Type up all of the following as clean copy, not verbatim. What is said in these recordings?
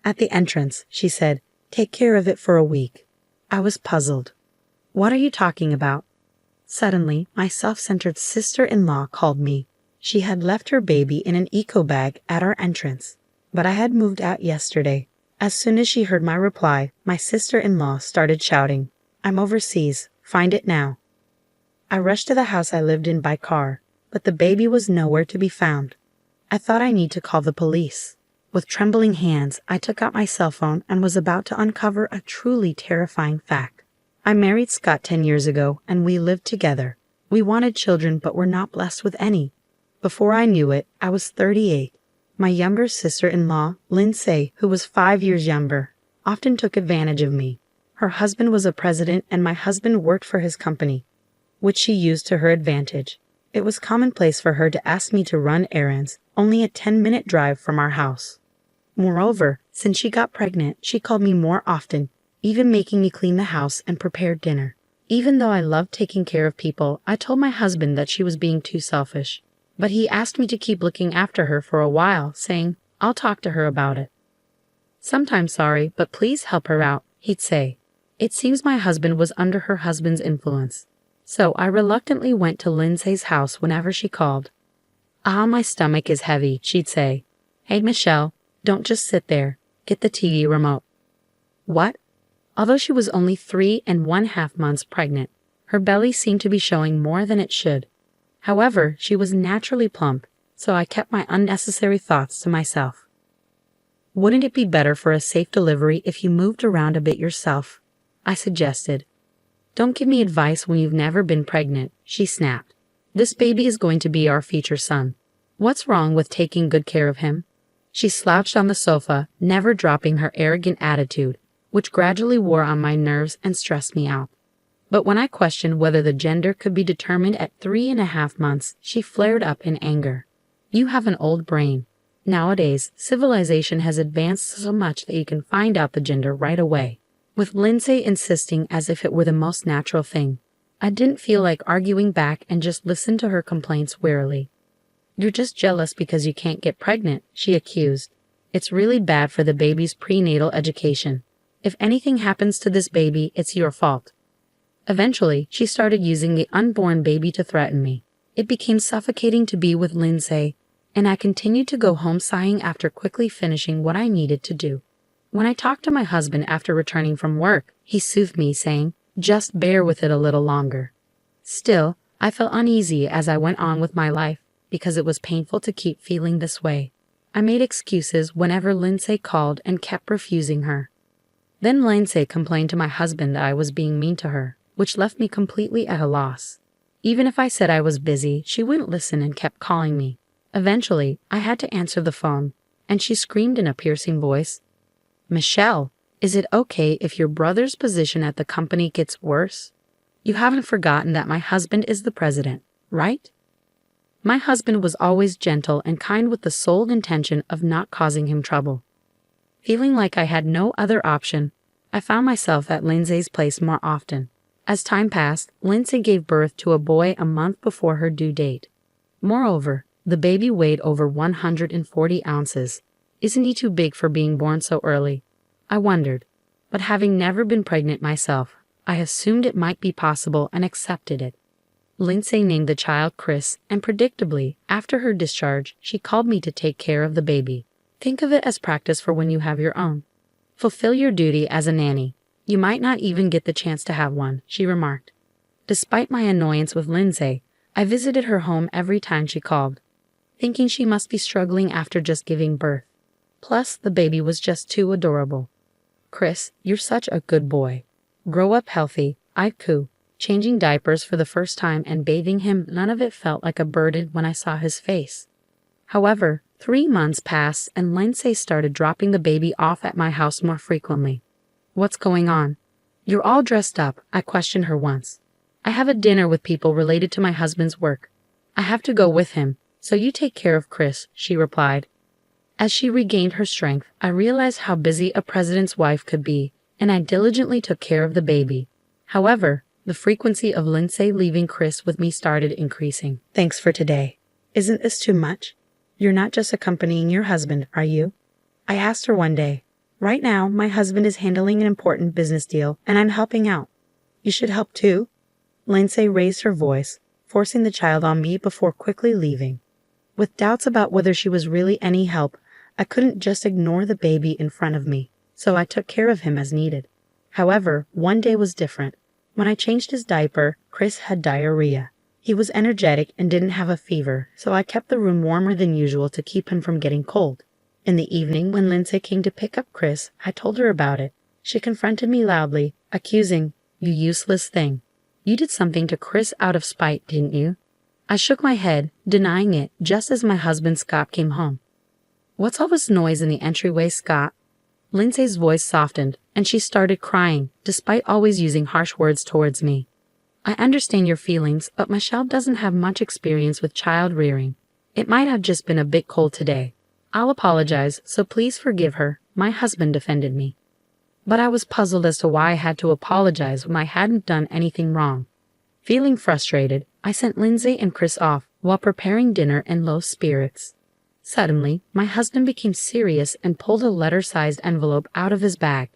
At the entrance, she said, "Take care of it for a week." I was puzzled. "What are you talking about?" Suddenly, my self-centered sister-in-law called me. She had left her baby in an eco bag at our entrance, but I had moved out yesterday. As soon as she heard my reply, my sister-in-law started shouting, "I'm overseas. Find it now." I rushed to the house I lived in by car, but the baby was nowhere to be found. I thought I need to call the police. With trembling hands, I took out my cell phone and was about to uncover a truly terrifying fact. I married Scott 10 years ago, and we lived together. We wanted children but were not blessed with any. Before I knew it, I was 38. My younger sister-in-law, Lindsay, who was 5 years younger, often took advantage of me. Her husband was a president and my husband worked for his company, which she used to her advantage. It was commonplace for her to ask me to run errands, only a 10-minute drive from our house. Moreover, since she got pregnant, she called me more often, even making me clean the house and prepare dinner. Even though I loved taking care of people, I told my husband that she was being too selfish. But he asked me to keep looking after her for a while, saying, "I'll talk to her about it." "Sometimes sorry, but please help her out," he'd say. It seems my husband was under her husband's influence. So I reluctantly went to Lindsay's house whenever she called. "Ah, my stomach is heavy," she'd say. "Hey, Michelle, don't just sit there. Get the TV remote." What? Although she was only 3½ months pregnant, her belly seemed to be showing more than it should. However, she was naturally plump, so I kept my unnecessary thoughts to myself. "Wouldn't it be better for a safe delivery if you moved around a bit yourself?" I suggested. "Don't give me advice when you've never been pregnant," she snapped. "This baby is going to be our future son. What's wrong with taking good care of him?" She slouched on the sofa, never dropping her arrogant attitude, which gradually wore on my nerves and stressed me out. But when I questioned whether the gender could be determined at 3½ months, she flared up in anger. "You have an old brain. Nowadays, civilization has advanced so much that you can find out the gender right away," with Lindsay insisting as if it were the most natural thing. I didn't feel like arguing back and just listened to her complaints wearily. "You're just jealous because you can't get pregnant," she accused. "It's really bad for the baby's prenatal education. If anything happens to this baby, it's your fault." Eventually, she started using the unborn baby to threaten me. It became suffocating to be with Lindsay, and I continued to go home sighing after quickly finishing what I needed to do. When I talked to my husband after returning from work, he soothed me, saying, "Just bear with it a little longer." Still, I felt uneasy as I went on with my life, because it was painful to keep feeling this way. I made excuses whenever Lindsay called and kept refusing her. Then Lindsay complained to my husband that I was being mean to her, which left me completely at a loss. Even if I said I was busy, she wouldn't listen and kept calling me. Eventually, I had to answer the phone, and she screamed in a piercing voice, "Michelle, is it okay if your brother's position at the company gets worse? You haven't forgotten that my husband is the president, right?" My husband was always gentle and kind with the sole intention of not causing him trouble. Feeling like I had no other option, I found myself at Lindsay's place more often. As time passed, Lindsay gave birth to a boy a month before her due date. Moreover, the baby weighed over 140 ounces. Isn't he too big for being born so early? I wondered, but having never been pregnant myself, I assumed it might be possible and accepted it. Lindsay named the child Chris, and predictably, after her discharge, she called me to take care of the baby. Think of it as practice for when you have your own. Fulfill your duty as a nanny. You might not even get the chance to have one, she remarked. Despite my annoyance with Lindsay, I visited her home every time she called, thinking she must be struggling after just giving birth. Plus, the baby was just too adorable. "Chris, you're such a good boy. Grow up healthy," I'd coo. Changing diapers for the first time and bathing him, none of it felt like a burden when I saw his face. However, 3 months passed and Lindsay started dropping the baby off at my house more frequently. "What's going on? You're all dressed up," I questioned her once. "I have a dinner with people related to my husband's work. I have to go with him, so you take care of Chris," she replied. As she regained her strength, I realized how busy a president's wife could be, and I diligently took care of the baby. However, the frequency of Lindsay leaving Chris with me started increasing. "Thanks for today. Isn't this too much? You're not just accompanying your husband, are you?" I asked her one day. Right now, my husband is handling an important business deal, and I'm helping out. You should help too. Lindsay raised her voice, forcing the child on me before quickly leaving. With doubts about whether she was really any help, I couldn't just ignore the baby in front of me, so I took care of him as needed. However, one day was different. When I changed his diaper, Chris had diarrhea. He was energetic and didn't have a fever, so I kept the room warmer than usual to keep him from getting cold. In the evening, when Lindsay came to pick up Chris, I told her about it. She confronted me loudly, accusing, "You useless thing. You did something to Chris out of spite, didn't you?" I shook my head, denying it, just as my husband Scott came home. "What's all this noise in the entryway, Scott?" Lindsay's voice softened, and she started crying, despite always using harsh words towards me. "I understand your feelings, but Michelle doesn't have much experience with child rearing. It might have just been a bit cold today. I'll apologize, so please forgive her," my husband defended me. But I was puzzled as to why I had to apologize when I hadn't done anything wrong. Feeling frustrated, I sent Lindsay and Chris off while preparing dinner in low spirits. Suddenly, my husband became serious and pulled a letter-sized envelope out of his bag.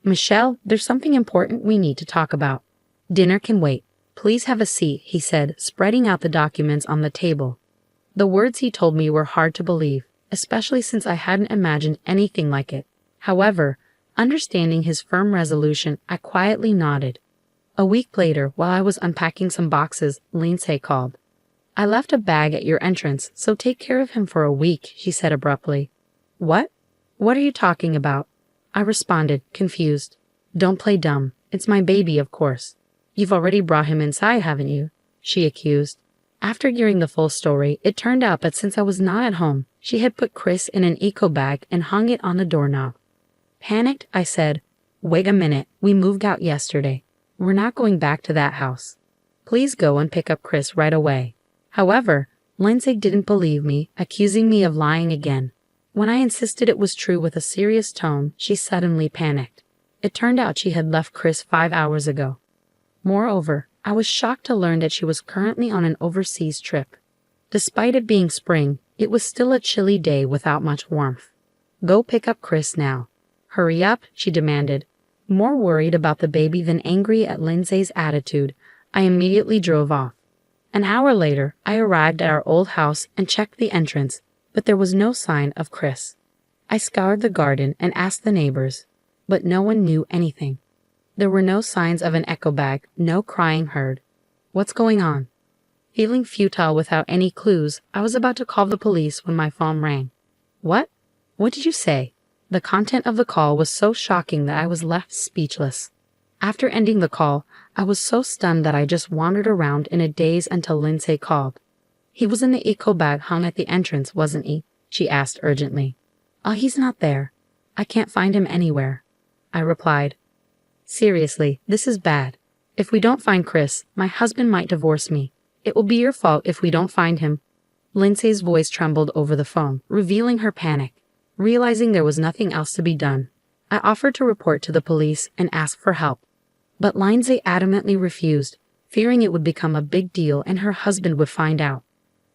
"Michelle, there's something important we need to talk about." "Dinner can wait. Please have a seat," he said, spreading out the documents on the table. The words he told me were hard to believe, especially since I hadn't imagined anything like it. However, understanding his firm resolution, I quietly nodded. A week later, while I was unpacking some boxes, Lindsay called. "I left a bag at your entrance, so take care of him for a week," she said abruptly. "What? What are you talking about?" I responded, confused. "Don't play dumb. It's my baby, of course." "You've already brought him inside, haven't you?" she accused. After hearing the full story, it turned out that since I was not at home, she had put Chris in an eco bag and hung it on the doorknob. Panicked, I said, "Wait a minute, we moved out yesterday. We're not going back to that house. Please go and pick up Chris right away." However, Lindsay didn't believe me, accusing me of lying again. When I insisted it was true with a serious tone, she suddenly panicked. It turned out she had left Chris 5 hours ago. Moreover, I was shocked to learn that she was currently on an overseas trip. Despite it being spring, it was still a chilly day without much warmth. "Go pick up Chris now. Hurry up," she demanded. More worried about the baby than angry at Lindsay's attitude, I immediately drove off. An hour later, I arrived at our old house and checked the entrance, but there was no sign of Chris. I scoured the garden and asked the neighbors, but no one knew anything. There were no signs of an echo bag, no crying heard. What's going on? Feeling futile without any clues, I was about to call the police when my phone rang. "What? What did you say?" The content of the call was so shocking that I was left speechless. After ending the call, I was so stunned that I just wandered around in a daze until Lindsay called. "He was in the eco bag hung at the entrance, wasn't he?" she asked urgently. "Oh, he's not there. I can't find him anywhere," I replied. "Seriously, this is bad. If we don't find Chris, my husband might divorce me. It will be your fault if we don't find him." Lindsay's voice trembled over the phone, revealing her panic. Realizing there was nothing else to be done, I offered to report to the police and ask for help. But Lindsay adamantly refused, fearing it would become a big deal and her husband would find out.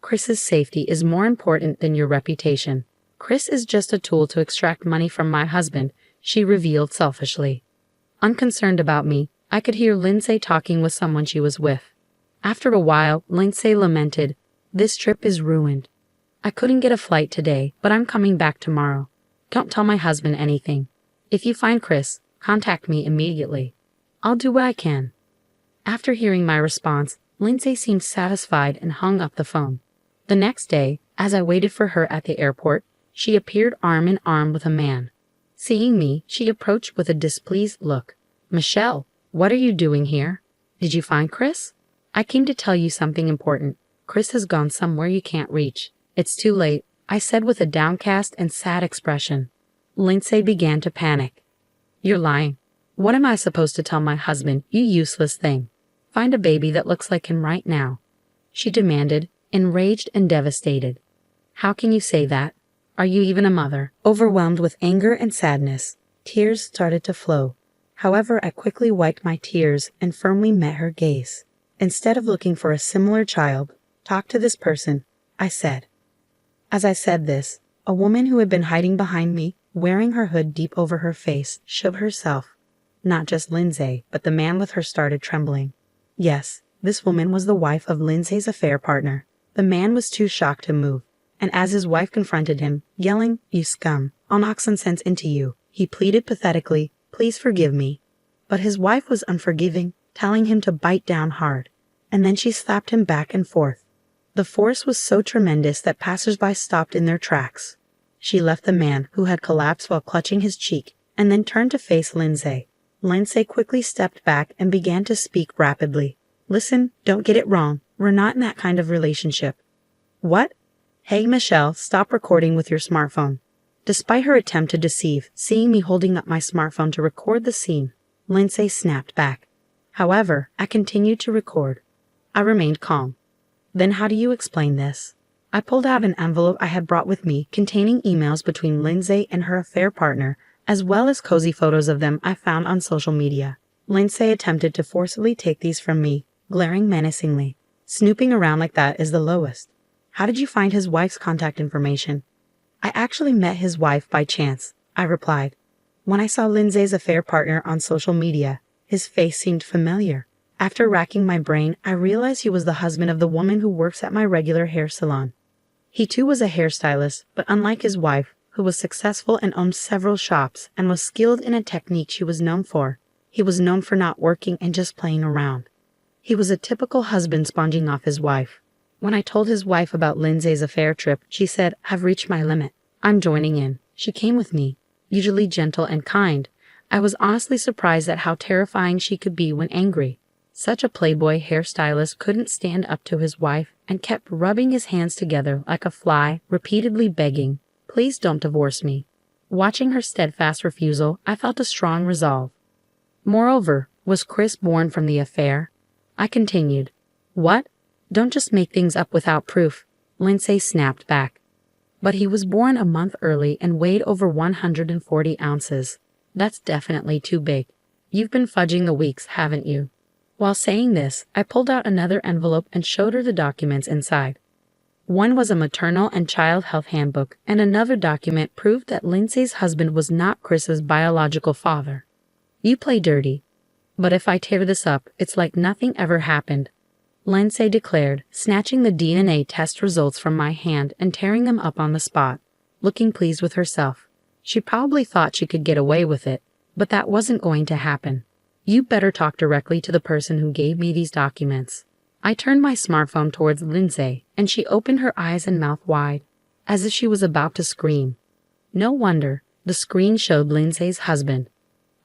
"Chris's safety is more important than your reputation. Chris is just a tool to extract money from my husband," she revealed selfishly. Unconcerned about me, I could hear Lindsay talking with someone she was with. After a while, Lindsay lamented, "This trip is ruined. I couldn't get a flight today, but I'm coming back tomorrow. Don't tell my husband anything. If you find Chris, contact me immediately. I'll do what I can." After hearing my response, Lindsay seemed satisfied and hung up the phone. The next day, as I waited for her at the airport, she appeared arm in arm with a man. Seeing me, she approached with a displeased look. "Michelle, what are you doing here? Did you find Chris?" "I came to tell you something important. Chris has gone somewhere you can't reach. It's too late," I said with a downcast and sad expression. Lindsay began to panic. "You're lying. What am I supposed to tell my husband, you useless thing? Find a baby that looks like him right now," she demanded, enraged and devastated. "How can you say that? Are you even a mother?" Overwhelmed with anger and sadness, tears started to flow. However, I quickly wiped my tears and firmly met her gaze. "Instead of looking for a similar child, talk to this person," I said. As I said this, a woman who had been hiding behind me wearing her hood deep over her face, shook herself. Not just Lindsay, but the man with her started trembling. Yes, this woman was the wife of Lindsay's affair partner. The man was too shocked to move, and as his wife confronted him, yelling, "You scum, I'll knock some sense into you," he pleaded pathetically, "Please forgive me." But his wife was unforgiving, telling him to bite down hard, and then she slapped him back and forth. The force was so tremendous that passers-by stopped in their tracks. She left the man, who had collapsed while clutching his cheek, and then turned to face Lindsay. Lindsay quickly stepped back and began to speak rapidly. "Listen, don't get it wrong. We're not in that kind of relationship." "What?" "Hey, Michelle, stop recording with your smartphone." Despite her attempt to deceive, seeing me holding up my smartphone to record the scene, Lindsay snapped back. However, I continued to record. I remained calm. "Then how do you explain this?" I pulled out an envelope I had brought with me containing emails between Lindsay and her affair partner, as well as cozy photos of them I found on social media. Lindsay attempted to forcibly take these from me, glaring menacingly. "Snooping around like that is the lowest. How did you find his wife's contact information?" "I actually met his wife by chance," I replied. "When I saw Lindsay's affair partner on social media, his face seemed familiar. After racking my brain, I realized he was the husband of the woman who works at my regular hair salon. He too was a hairstylist, but unlike his wife, who was successful and owned several shops and was skilled in a technique she was known for, he was known for not working and just playing around. He was a typical husband sponging off his wife. When I told his wife about Lindsay's affair trip, she said, "I've reached my limit. I'm joining in." She came with me, usually gentle and kind. I was honestly surprised at how terrifying she could be when angry. Such a playboy hairstylist couldn't stand up to his wife and kept rubbing his hands together like a fly, repeatedly begging, "Please don't divorce me." Watching her steadfast refusal, I felt a strong resolve. Moreover, was Chris born from the affair? I continued. "What? Don't just make things up without proof," Lindsay snapped back. "But he was born a month early and weighed over 140 ounces. That's definitely too big. You've been fudging the weeks, haven't you?" While saying this, I pulled out another envelope and showed her the documents inside. One was a maternal and child health handbook, and another document proved that Lindsay's husband was not Chris's biological father. "You play dirty. But if I tear this up, it's like nothing ever happened," Lindsay declared, snatching the DNA test results from my hand and tearing them up on the spot, looking pleased with herself. She probably thought she could get away with it, but that wasn't going to happen. "You better talk directly to the person who gave me these documents." I turned my smartphone towards Lindsay, and she opened her eyes and mouth wide, as if she was about to scream. No wonder, the screen showed Lindsay's husband.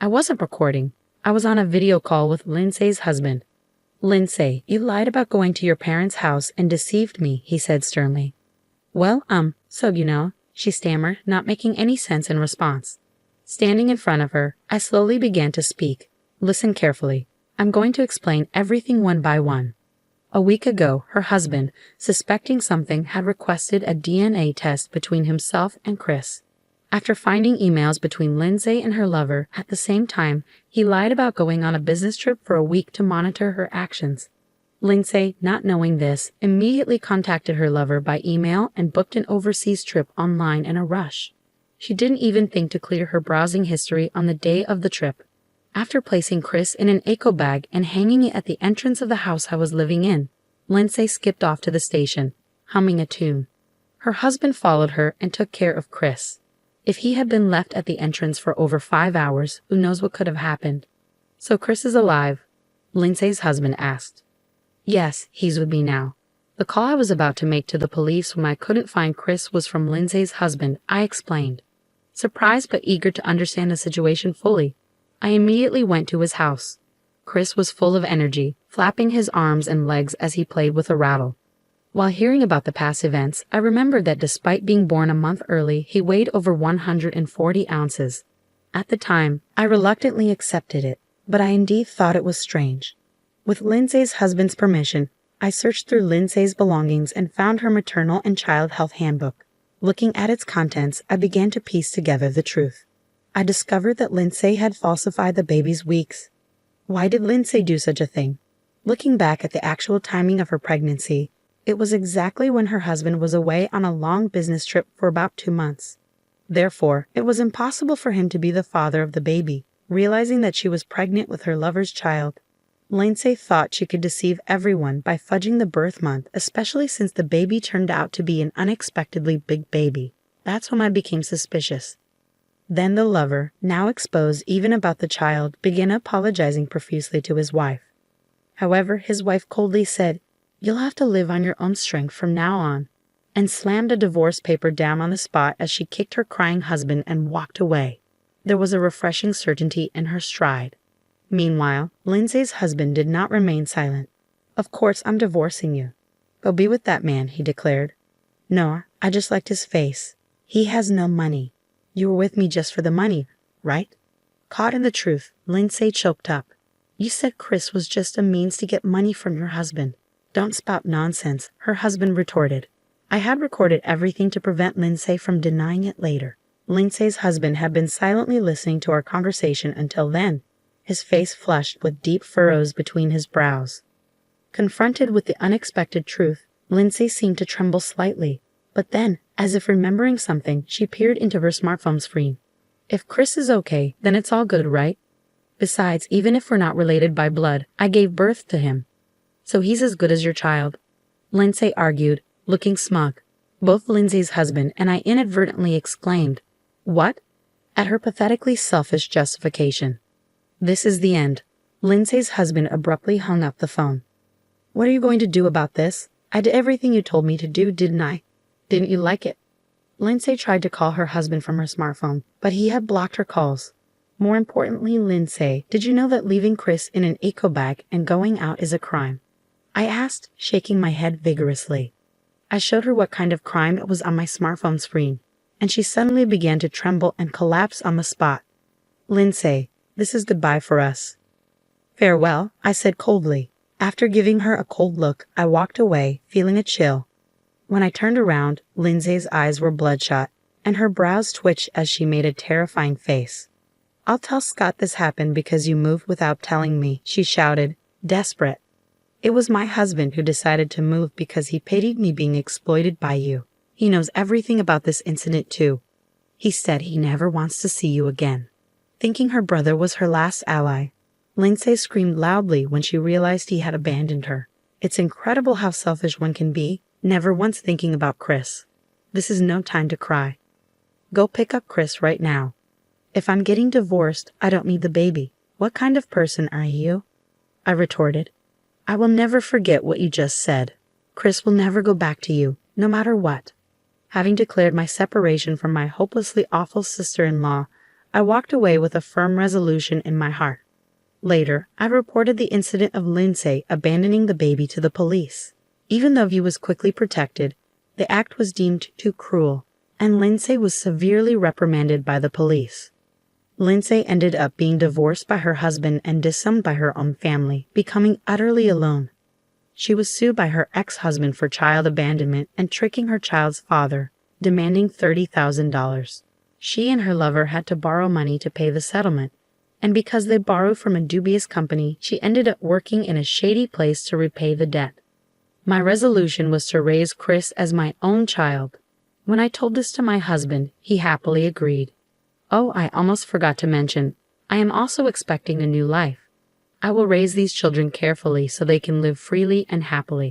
I wasn't recording. I was on a video call with Lindsay's husband. "Lindsay, you lied about going to your parents' house and deceived me," he said sternly. "Well, so you know," she stammered, not making any sense in response. Standing in front of her, I slowly began to speak. "Listen carefully. I'm going to explain everything one by one. A week ago, her husband, suspecting something, had requested a DNA test between himself and Chris. After finding emails between Lindsay and her lover at the same time, he lied about going on a business trip for a week to monitor her actions. Lindsay, not knowing this, immediately contacted her lover by email and booked an overseas trip online in a rush. She didn't even think to clear her browsing history on the day of the trip. After placing Chris in an eco bag and hanging it at the entrance of the house I was living in, Lindsay skipped off to the station, humming a tune. Her husband followed her and took care of Chris. If he had been left at the entrance for over 5 hours, who knows what could have happened. "So Chris is alive?" Lindsay's husband asked. "Yes, he's with me now." The call I was about to make to the police when I couldn't find Chris was from Lindsay's husband, I explained. Surprised but eager to understand the situation fully, I immediately went to his house. Chris was full of energy, flapping his arms and legs as he played with a rattle. While hearing about the past events, I remembered that despite being born a month early, he weighed over 140 ounces. At the time, I reluctantly accepted it, but I indeed thought it was strange. With Lindsay's husband's permission, I searched through Lindsay's belongings and found her maternal and child health handbook. Looking at its contents, I began to piece together the truth. I discovered that Lindsay had falsified the baby's weeks. Why did Lindsay do such a thing? Looking back at the actual timing of her pregnancy, it was exactly when her husband was away on a long business trip for about 2 months. Therefore, it was impossible for him to be the father of the baby. Realizing that she was pregnant with her lover's child, Lindsay thought she could deceive everyone by fudging the birth month, especially since the baby turned out to be an unexpectedly big baby. That's when I became suspicious. Then the lover, now exposed even about the child, began apologizing profusely to his wife. However, his wife coldly said, "You'll have to live on your own strength from now on," and slammed a divorce paper down on the spot as she kicked her crying husband and walked away. There was a refreshing certainty in her stride. Meanwhile, Lindsay's husband did not remain silent. "Of course, I'm divorcing you. Go be with that man," he declared. "No, I just liked his face. He has no money. You were with me just for the money, right?" Caught in the truth, Lindsay choked up. "You said Chris was just a means to get money from your husband." "Don't spout nonsense," her husband retorted. I had recorded everything to prevent Lindsay from denying it later. Lindsay's husband had been silently listening to our conversation until then, his face flushed with deep furrows between his brows. Confronted with the unexpected truth, Lindsay seemed to tremble slightly, but then, as if remembering something, she peered into her smartphone screen. "If Chris is okay, then it's all good, right? Besides, even if we're not related by blood, I gave birth to him. So he's as good as your child," Lindsay argued, looking smug. Both Lindsay's husband and I inadvertently exclaimed, "What?" at her pathetically selfish justification. "This is the end." Lindsay's husband abruptly hung up the phone. "What are you going to do about this? I did everything you told me to do, didn't I? Didn't you like it?" Lindsay tried to call her husband from her smartphone, but he had blocked her calls. "More importantly, Lindsay, did you know that leaving Chris in an eco bag and going out is a crime?" I asked, shaking my head vigorously. I showed her what kind of crime it was on my smartphone screen, and she suddenly began to tremble and collapse on the spot. "Lindsay, this is goodbye for us." "Farewell," I said coldly. After giving her a cold look, I walked away, feeling a chill. When I turned around, Lindsay's eyes were bloodshot, and her brows twitched as she made a terrifying face. "I'll tell Scott this happened because you moved without telling me," she shouted, desperate. "It was my husband who decided to move because he pitied me being exploited by you. He knows everything about this incident too. He said he never wants to see you again." Thinking her brother was her last ally, Lindsay screamed loudly when she realized he had abandoned her. It's incredible how selfish one can be, never once thinking about Chris. This is no time to cry. Go pick up Chris right now. If I'm getting divorced, I don't need the baby. What kind of person are you? I retorted. I will never forget what you just said. Chris will never go back to you, no matter what. Having declared my separation from my hopelessly awful sister-in-law, I walked away with a firm resolution in my heart. Later, I reported the incident of Lindsay abandoning the baby to the police. Even though he was quickly protected, the act was deemed too cruel, and Lindsay was severely reprimanded by the police. Lindsay ended up being divorced by her husband and disowned by her own family, becoming utterly alone. She was sued by her ex-husband for child abandonment and tricking her child's father, demanding $30,000. She and her lover had to borrow money to pay the settlement, and because they borrowed from a dubious company, she ended up working in a shady place to repay the debt. My resolution was to raise Chris as my own child. When I told this to my husband, he happily agreed. Oh, I almost forgot to mention, I am also expecting a new life. I will raise these children carefully so they can live freely and happily.